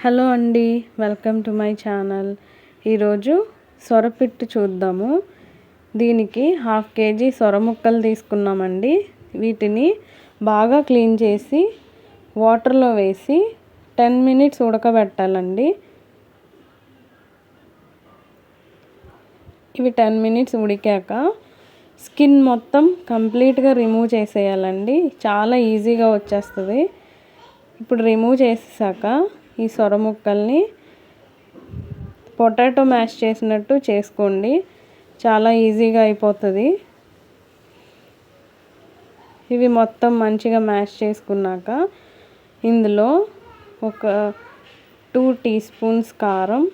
Hello అండి, welcome to my channel. ఈరోజు సొరపిట్టు చూద్దాము. దీనికి 1/2 kg సొర ముక్కలు తీసుకున్నామండి. వీటిని బాగా క్లీన్ చేసి వాటర్లో వేసి 10 minutes ఉడకబెట్టాలండి. ఇవి 10 minutes ఉడికాక స్కిన్ మొత్తం కంప్లీట్గా రిమూవ్ చేసేయాలండి. చాలా ఈజీగా వచ్చేస్తుంది. ఇప్పుడు రిమూవ్ చేసాక ఈ సొర ముక్కల్ని పొటాటో మ్యాష్ చేసినట్టు చేసుకోండి. చాలా ఈజీగా అయిపోతుంది. ఇవి మొత్తం మంచిగా మ్యాష్ చేసుకున్నాక ఇందులో ఒక 2 teaspoons కారం,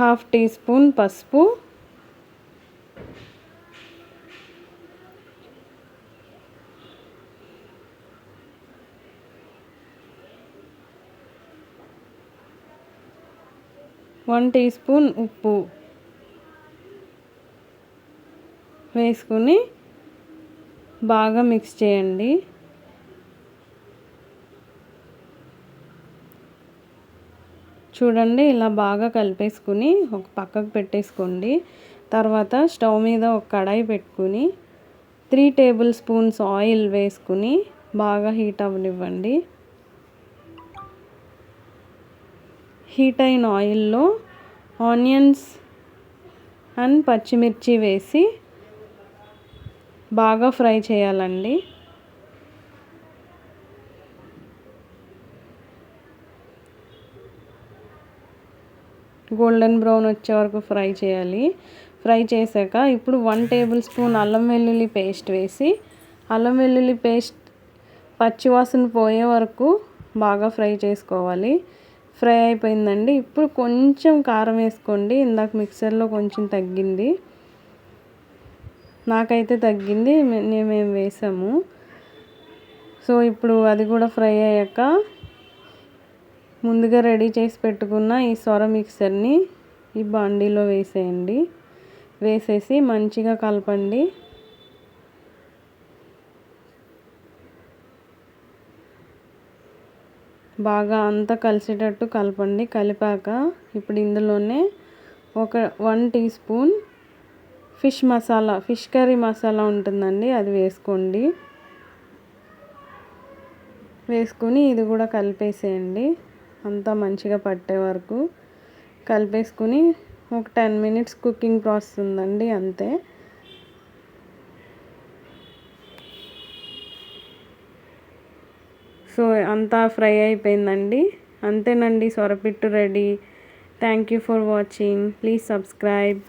½ teaspoon పసుపు, వన్ teaspoon ఉప్పు వేసుకుని బాగా మిక్స్ చేయండి. చూడండి, ఇలా బాగా కలిపేసుకుని ఒక పక్కకు పెట్టేసుకోండి. తర్వాత స్టవ్ మీద ఒక కడాయి పెట్టుకుని 3 tablespoons ఆయిల్ వేసుకుని బాగా హీట్ అవ్వనివ్వండి. హీట్ అయిన ఆయిల్లో ఆనియన్స్ అండ్ పచ్చిమిర్చి వేసి బాగా ఫ్రై చేయాలండి. గోల్డెన్ బ్రౌన్ వచ్చే వరకు ఫ్రై చేయాలి. ఫ్రై చేశాక ఇప్పుడు 1 tablespoon అల్లం వెల్లుల్లి పేస్ట్ వేసి అల్లం వెల్లుల్లి పేస్ట్ పచ్చివాసన పోయే వరకు బాగా ఫ్రై చేసుకోవాలి. ఫ్రై అయిపోయిందండి. ఇప్పుడు కొంచెం కారం వేసుకోండి. ఇందాక మిక్సర్లో కొంచెం తగ్గింది, నాకైతే తగ్గింది, మేము వేసాము. సో ఇప్పుడు అది కూడా ఫ్రై అయ్యాక ముందుగా రెడీ చేసి పెట్టుకున్న ఈ సొర మిక్సర్ని ఈ బాండీలో వేసేయండి. వేసేసి మంచిగా కలపండి. బాగా అంతా కలిసేటట్టు కలపండి. కలిపాక ఇప్పుడు ఇందులోనే ఒక 1 teaspoon fish masala, fish curry masala ఉంటుందండి, అది వేసుకోండి. వేసుకుని ఇది కూడా కలిపేసేయండి. అంతా మంచిగా పట్టే వరకు కలిపేసుకుని ఒక 10 minutes కుకింగ్ ప్రాసెస్ ఉందండి, అంతే. సో అంతా ఫ్రై అయిపోయిందండి. అంతేనండి, సొరపిట్టు ready. Thank you for watching. Please subscribe.